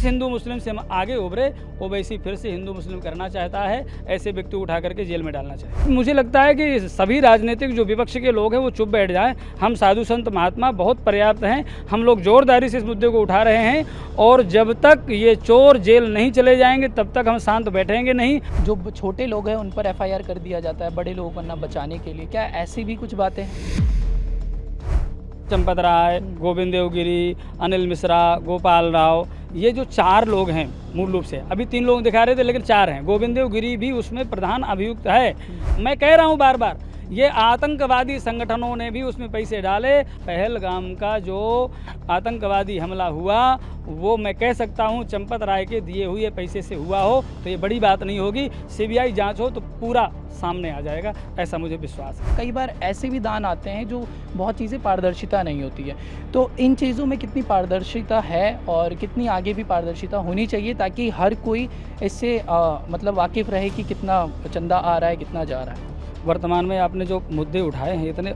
हिंदू मुस्लिम से हम आगे उभरे ओवैसी फिर से हिंदू मुस्लिम करना चाहता है, ऐसे व्यक्ति को उठा करके जेल में डालना चाहिए। मुझे लगता है कि सभी राजनीतिक जो विपक्ष के लोग हैं वो चुप बैठ जाएं। हम साधु संत महात्मा बहुत पर्याप्त हैं, हम लोग जोरदारी से इस मुद्दे को उठा रहे हैं और जब तक ये चोर जेल नहीं चले जाएंगे तब तक हम शांत बैठेंगे नहीं। जो छोटे लोग हैं उन पर एफआईआर कर दिया जाता है बड़े लोगों को ना बचाने के लिए, क्या ऐसी भी कुछ बातें हैं? चंपत राय, गोविंद देवगिरी, अनिल मिश्रा, गोपाल राव, ये जो 4 लोग हैं मूल रूप से, अभी 3 लोग दिखा रहे थे लेकिन 4 हैं। गोविंद देवगिरी भी उसमें प्रधान अभियुक्त है। मैं कह रहा हूँ बार बार, ये आतंकवादी संगठनों ने भी उसमें पैसे डाले। पहलगाम का जो आतंकवादी हमला हुआ वो मैं कह सकता हूँ चंपत राय के दिए हुए पैसे से हुआ हो तो ये बड़ी बात नहीं होगी। सीबीआई जांच हो तो पूरा सामने आ जाएगा, ऐसा मुझे विश्वास है। कई बार ऐसे भी दान आते हैं जो बहुत चीज़ें पारदर्शिता नहीं होती है, तो इन चीज़ों में कितनी पारदर्शिता है और कितनी आगे भी पारदर्शिता होनी चाहिए ताकि हर कोई इससे मतलब वाकिफ़ रहे कि कितना चंदा आ रहा है, कितना जा रहा है। वर्तमान में आपने जो मुद्दे उठाए हैं इतने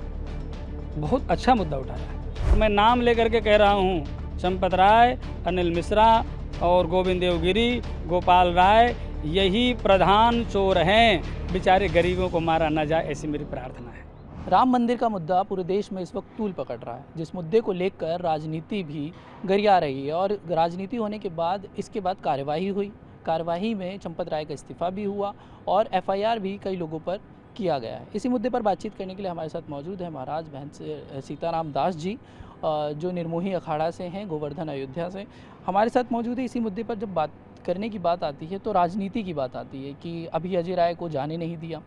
बहुत अच्छा मुद्दा उठाया है। मैं नाम लेकर के कह रहा हूँ, चंपत राय, अनिल मिश्रा और गोविंद देवगिरी, गोपाल राय, यही प्रधान चोर हैं। बेचारे गरीबों को मारा न जाए, ऐसी मेरी प्रार्थना है। राम मंदिर का मुद्दा पूरे देश में इस वक्त तूल पकड़ रहा है, जिस मुद्दे को लेकर राजनीति भी गरिया रही है और राजनीति होने के बाद इसके बाद कार्यवाही हुई। कार्यवाही में चंपत राय का इस्तीफा भी हुआ और एफआईआर भी कई लोगों पर किया गया है। इसी मुद्दे पर बातचीत करने के लिए हमारे साथ मौजूद है महाराज बहन सीताराम दास जी, जो निर्मोही अखाड़ा से हैं, गोवर्धन अयोध्या से हमारे साथ मौजूद है। इसी मुद्दे पर जब बात करने की बात आती है तो राजनीति की बात आती है कि अभी अजय राय को जाने नहीं दिया,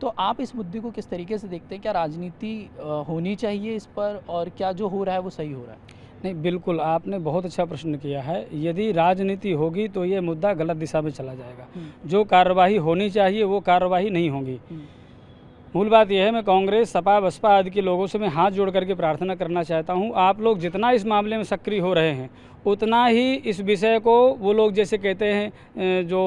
तो आप इस मुद्दे को किस तरीके से देखते हैं? क्या राजनीति होनी चाहिए इस पर और क्या जो हो रहा है वो सही हो रहा है? नहीं, बिल्कुल आपने बहुत अच्छा प्रश्न किया है। यदि राजनीति होगी तो ये मुद्दा गलत दिशा में चला जाएगा। जो कार्रवाई होनी चाहिए वो कार्रवाई नहीं होगी। मूल बात यह है, मैं कांग्रेस, सपा, बसपा आदि के लोगों से मैं हाथ जोड़ करके प्रार्थना करना चाहता हूं, आप लोग जितना इस मामले में सक्रिय हो रहे हैं उतना ही इस विषय को वो लोग जैसे कहते हैं जो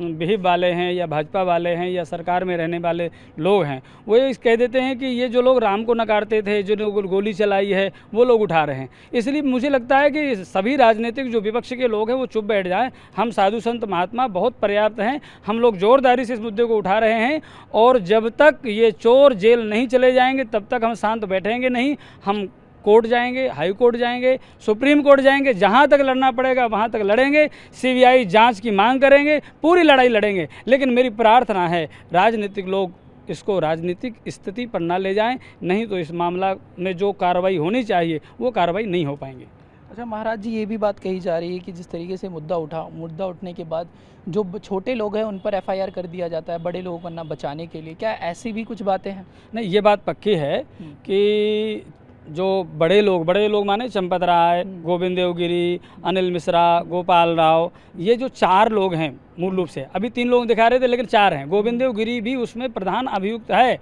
विहिप वाले हैं या भाजपा वाले हैं या सरकार में रहने वाले लोग हैं, वो ये कह देते हैं कि ये जो लोग राम को नकारते थे, जो लोग गोली चलाई है, वो लोग उठा रहे हैं। इसलिए मुझे लगता है कि सभी राजनीतिक जो विपक्ष के लोग हैं वो चुप बैठ जाएं। हम साधु संत महात्मा बहुत पर्याप्त हैं, हम लोग जोरदारी से इस मुद्दे को उठा रहे हैं और जब तक ये चोर जेल नहीं चले जाएंगे तब तक हम शांत बैठेंगे नहीं। हम कोर्ट जाएंगे, हाई कोर्ट जाएंगे, सुप्रीम कोर्ट जाएंगे, जहां तक लड़ना पड़ेगा वहां तक लड़ेंगे। सीबीआई जांच की मांग करेंगे, पूरी लड़ाई लड़ेंगे। लेकिन मेरी प्रार्थना है राजनीतिक लोग इसको राजनीतिक स्थिति पर ना ले जाएं, नहीं तो इस मामला में जो कार्रवाई होनी चाहिए वो कार्रवाई नहीं हो पाएंगे। अच्छा महाराज जी, ये भी बात कही जा रही है कि जिस तरीके से मुद्दा उठने के बाद जो छोटे लोग हैं उन पर एफआईआर कर दिया जाता है बड़े लोगों को ना बचाने के लिए, क्या ऐसी भी कुछ बातें हैं? नहीं, ये बात पक्की है कि जो बड़े लोग माने चंपत राय, गोविंद देवगिरी, अनिल मिश्रा, गोपाल राव, ये जो 4 लोग हैं मूल रूप से, अभी 3 लोग दिखा रहे थे लेकिन 4 हैं। गोविंद देवगिरी भी उसमें प्रधान अभियुक्त है,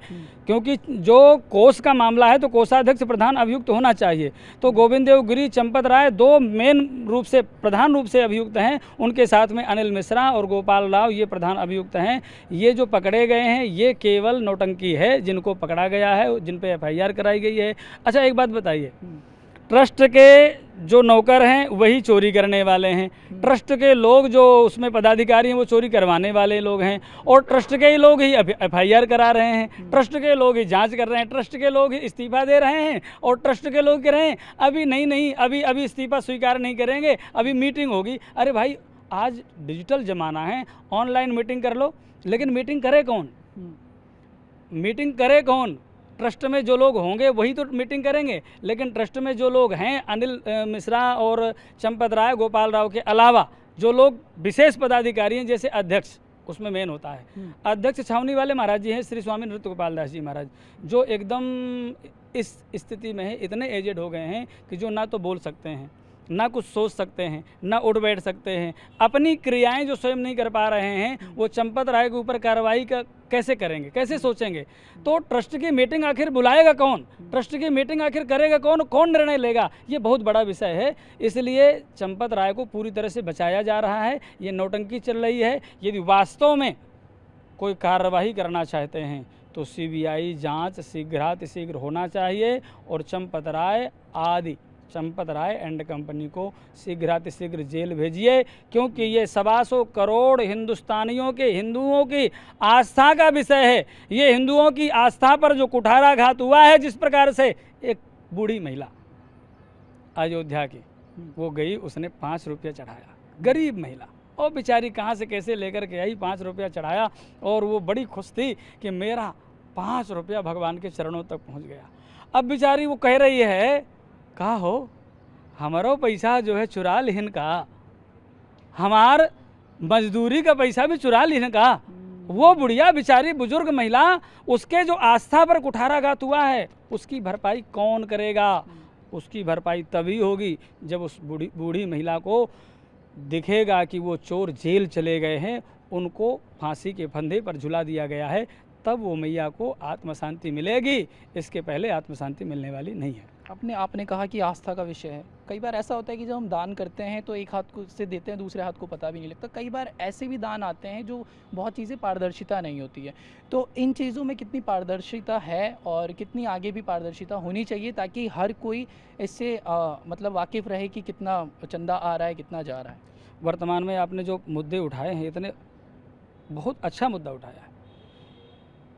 क्योंकि जो कोष का मामला है तो कोषाध्यक्ष प्रधान अभियुक्त होना चाहिए। तो गोविंद देवगिरी, चंपत राय 2 मेन रूप से प्रधान रूप से अभियुक्त हैं, उनके साथ में अनिल मिश्रा और गोपाल राव ये प्रधान अभियुक्त हैं। ये जो पकड़े गए हैं ये केवल नौटंकी है, जिनको पकड़ा गया है, जिन पर एफआईआर कराई गई है। अच्छा एक बात बताइए, ट्रस्ट के जो नौकर हैं वही चोरी करने वाले हैं, ट्रस्ट के लोग जो उसमें पदाधिकारी हैं वो चोरी करवाने वाले लोग हैं, और ट्रस्ट के ही लोग ही एफआईआर करा रहे हैं, ट्रस्ट के लोग ही जांच कर रहे हैं, ट्रस्ट के लोग ही इस्तीफा दे रहे हैं और ट्रस्ट के लोग कह रहे हैं अभी नहीं अभी इस्तीफा स्वीकार नहीं करेंगे, अभी मीटिंग होगी। अरे भाई, आज डिजिटल ज़माना है, ऑनलाइन मीटिंग कर लो, लेकिन मीटिंग करे कौन? मीटिंग करे कौन? ट्रस्ट में जो लोग होंगे वही तो मीटिंग करेंगे। लेकिन ट्रस्ट में जो लोग हैं, अनिल मिश्रा और चंपत राय, गोपाल राव के अलावा जो लोग विशेष पदाधिकारी हैं, जैसे अध्यक्ष उसमें मेन होता है, अध्यक्ष छावनी वाले महाराज जी हैं, श्री स्वामी नृत्य गोपाल दास जी महाराज, जो एकदम इस स्थिति में है, इतने एजेड हो गए हैं कि जो ना तो बोल सकते हैं, ना कुछ सोच सकते हैं, ना उठ बैठ सकते हैं, अपनी क्रियाएं जो स्वयं नहीं कर पा रहे हैं, वो चंपत राय के ऊपर कार्रवाई का कैसे करेंगे, कैसे सोचेंगे? तो ट्रस्ट की मीटिंग आखिर बुलाएगा कौन? ट्रस्ट की मीटिंग आखिर करेगा कौन? कौन निर्णय लेगा? ये बहुत बड़ा विषय है। इसलिए चंपत राय को पूरी तरह से बचाया जा रहा है। ये नौटंकी चल रही है। यदि वास्तव में कोई कार्रवाई करना चाहते हैं तो सीबीआई जांच शीघ्रातिशीघ्र होना चाहिए और चंपत राय आदि चंपत राय एंड कंपनी को शीघ्रातिशीघ्र जेल भेजिए, क्योंकि ये 125 करोड़ हिंदुस्तानियों के, हिंदुओं की आस्था का विषय है। ये हिंदुओं की आस्था पर जो कुठाराघात हुआ है, जिस प्रकार से एक बूढ़ी महिला अयोध्या की, वो गई, उसने 5 रुपया चढ़ाया, गरीब महिला, और बेचारी कहाँ से कैसे लेकर के आई, 5 रुपया चढ़ाया, और वो बड़ी खुश थी कि मेरा 5 रुपया भगवान के चरणों तक पहुँच गया। अब बेचारी वो कह रही है, का हो हमारो पैसा जो है चुरा लिहन का, हमार मजदूरी का पैसा भी चुरा लिहन का। वो बुढ़िया बेचारी बुजुर्ग महिला, उसके जो आस्था पर कुठाराघात हुआ है, उसकी भरपाई कौन करेगा? उसकी भरपाई तभी होगी जब उस बूढ़ी महिला को दिखेगा कि वो चोर जेल चले गए हैं, उनको फांसी के फंदे पर झुला दिया गया है, तब वो मैया को आत्म शांति मिलेगी। इसके पहले आत्म शांति मिलने वाली नहीं है। आपने कहा कि आस्था का विषय है। कई बार ऐसा होता है कि जब हम दान करते हैं तो एक हाथ को से देते हैं, दूसरे हाथ को पता भी नहीं लगता। कई बार ऐसे भी दान आते हैं जो बहुत चीज़ें पारदर्शिता नहीं होती है। तो इन चीज़ों में कितनी पारदर्शिता है और कितनी आगे भी पारदर्शिता होनी चाहिए, ताकि हर कोई इससे मतलब वाकिफ़ रहे कि कितना चंदा आ रहा है, कितना जा रहा है। वर्तमान में आपने जो मुद्दे उठाए हैं, इतने बहुत अच्छा मुद्दा उठाया है।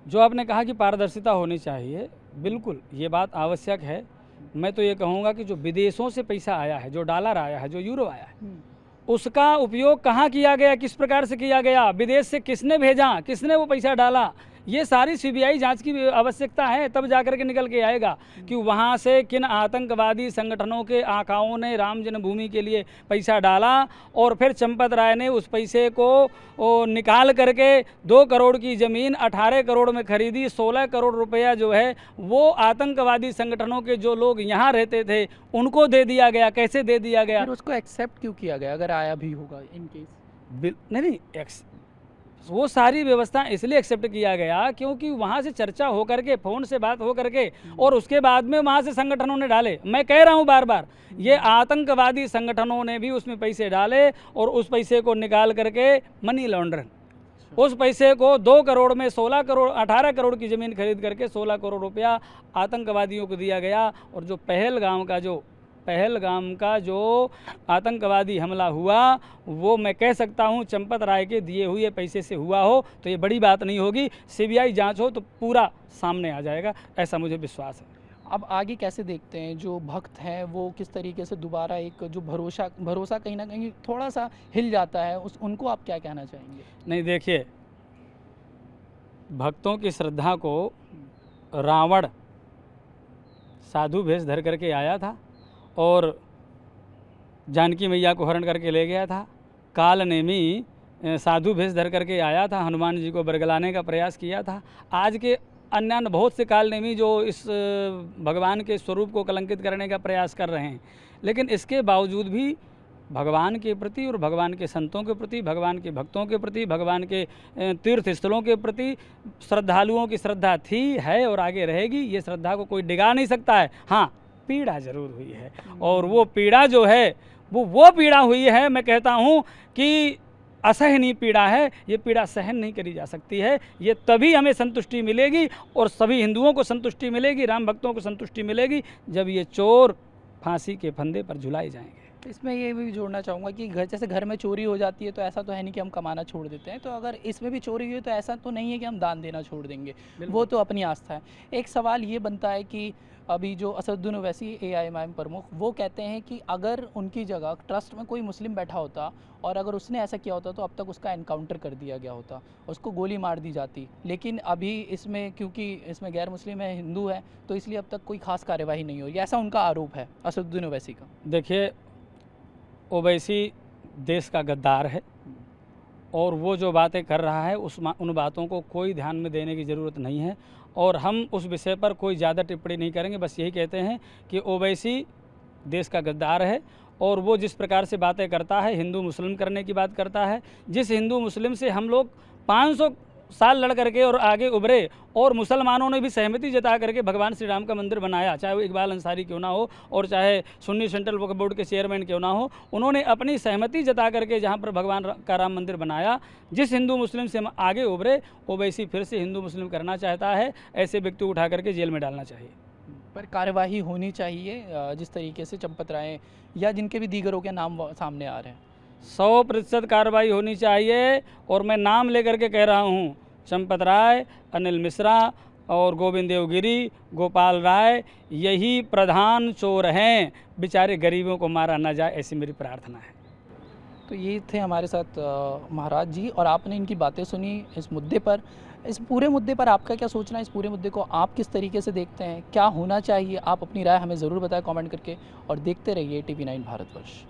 जो आपने कहा कि पारदर्शिता होनी चाहिए, बिल्कुल ये बात आवश्यक है। मैं तो ये कहूँगा कि जो विदेशों से पैसा आया है, जो डॉलर आया है, जो यूरो आया है, उसका उपयोग कहाँ किया गया, किस प्रकार से किया गया, विदेश से किसने भेजा, किसने वो पैसा डाला, ये सारी सीबीआई जांच की आवश्यकता है। तब जाकर के निकल के आएगा कि वहाँ से किन आतंकवादी संगठनों के आकाओं ने राम जन्मभूमि के लिए पैसा डाला, और फिर चंपत राय ने उस पैसे को निकाल करके 2 करोड़ की ज़मीन 18 करोड़ में खरीदी। 16 करोड़ रुपया जो है वो आतंकवादी संगठनों के जो लोग यहाँ रहते थे उनको दे दिया गया। कैसे दे दिया गया? फिर उसको एक्सेप्ट क्यों किया गया, अगर आया भी होगा इन केस? नहीं, वो सारी व्यवस्था इसलिए एक्सेप्ट किया गया क्योंकि वहाँ से चर्चा हो करके, फ़ोन से बात हो करके, और उसके बाद में वहाँ से संगठनों ने डाले। मैं कह रहा हूँ बार बार, ये आतंकवादी संगठनों ने भी उसमें पैसे डाले, और उस पैसे को निकाल करके मनी लॉन्ड्रिंग, उस पैसे को 2 करोड़ में 16 करोड़ 18 करोड़ की ज़मीन खरीद करके 16 करोड़ रुपया आतंकवादियों को दिया गया। और जो पहलगाम का जो आतंकवादी हमला हुआ, वो मैं कह सकता हूँ चंपत राय के दिए हुए पैसे से हुआ हो तो ये बड़ी बात नहीं होगी। सीबीआई जांच हो तो पूरा सामने आ जाएगा, ऐसा मुझे विश्वास है। अब आगे कैसे देखते हैं, जो भक्त हैं वो किस तरीके से दोबारा एक जो भरोसा कहीं ना कहीं थोड़ा सा हिल जाता है, उनको आप क्या कहना चाहेंगे? नहीं, देखिए, भक्तों की श्रद्धा को रावण साधु भेष धर करके आया था और जानकी मैया को हरण करके ले गया था। काल नेमी साधु भेष धर करके आया था, हनुमान जी को बरगलाने का प्रयास किया था। आज के अन्य बहुत से काल नेमी जो इस भगवान के स्वरूप को कलंकित करने का प्रयास कर रहे हैं, लेकिन इसके बावजूद भी भगवान के प्रति और भगवान के संतों के प्रति, भगवान के भक्तों के प्रति, भगवान के तीर्थ स्थलों के प्रति श्रद्धालुओं की श्रद्धा थी, है और आगे रहेगी। ये श्रद्धा को कोई डिगा नहीं सकता है। हाँ, पीड़ा जरूर हुई है, और वो पीड़ा जो है वो पीड़ा हुई है, मैं कहता हूँ कि असहनीय पीड़ा है। ये पीड़ा सहन नहीं करी जा सकती है। ये तभी हमें संतुष्टि मिलेगी और सभी हिंदुओं को संतुष्टि मिलेगी, राम भक्तों को संतुष्टि मिलेगी, जब ये चोर फांसी के फंदे पर झुलाए जाएंगे। इसमें ये भी जोड़ना चाहूँगा कि जैसे घर में चोरी हो जाती है तो ऐसा तो है नहीं कि हम कमाना छोड़ देते हैं, तो अगर इसमें भी चोरी हुई तो ऐसा तो नहीं है कि हम दान देना छोड़ देंगे, वो तो अपनी आस्था है। एक सवाल ये बनता है कि अभी जो असदुद्दीन ओवैसी AIMIM प्रमुख, वो कहते हैं कि अगर उनकी जगह ट्रस्ट में कोई मुस्लिम बैठा होता और अगर उसने ऐसा किया होता तो अब तक उसका एनकाउंटर कर दिया गया होता, उसको गोली मार दी जाती। लेकिन अभी इसमें क्योंकि इसमें गैर मुस्लिम है, हिंदू है, तो इसलिए अब तक कोई खास कार्यवाही नहीं हो रही, ऐसा उनका आरोप है असदुद्दीन ओवैसी का। देखिए, ओवैसी देश का गद्दार है और वो जो बातें कर रहा है उन बातों को कोई ध्यान में देने की ज़रूरत नहीं है, और हम उस विषय पर कोई ज़्यादा टिप्पणी नहीं करेंगे। बस यही कहते हैं कि ओवैसी देश का गद्दार है, और वो जिस प्रकार से बातें करता है, हिंदू मुस्लिम करने की बात करता है। जिस हिंदू मुस्लिम से हम लोग 500 साल लड़ करके और आगे उभरे, और मुसलमानों ने भी सहमति जता करके भगवान श्री राम का मंदिर बनाया, चाहे वो इकबाल अंसारी क्यों ना हो और चाहे सुन्नी सेंट्रल वक्फ बोर्ड के चेयरमैन क्यों ना हो, उन्होंने अपनी सहमति जता करके जहाँ पर भगवान का राम मंदिर बनाया। जिस हिंदू मुस्लिम से हम आगे उभरे, ओवैसी फिर से हिंदू मुस्लिम करना चाहता है। ऐसे व्यक्ति को उठा करके जेल में डालना चाहिए। पर कार्यवाही होनी चाहिए जिस तरीके से चंपत राय या जिनके भी दीगरों के नाम सामने आ रहे हैं। 100% कार्रवाई होनी चाहिए और मैं नाम लेकर के कह रहा हूँ, चंपत राय, अनिल मिश्रा और गोविंद देवगिरी, गोपाल राय, यही प्रधान चोर हैं। बेचारे गरीबों को मारा ना जाए, ऐसी मेरी प्रार्थना है। तो ये थे हमारे साथ महाराज जी, और आपने इनकी बातें सुनी इस मुद्दे पर। इस पूरे मुद्दे पर आपका क्या सोचना है? इस पूरे मुद्दे को आप किस तरीके से देखते हैं? क्या होना चाहिए? आप अपनी राय हमें ज़रूर बताएं कमेंट करके, और देखते रहिए TV9 भारतवर्ष।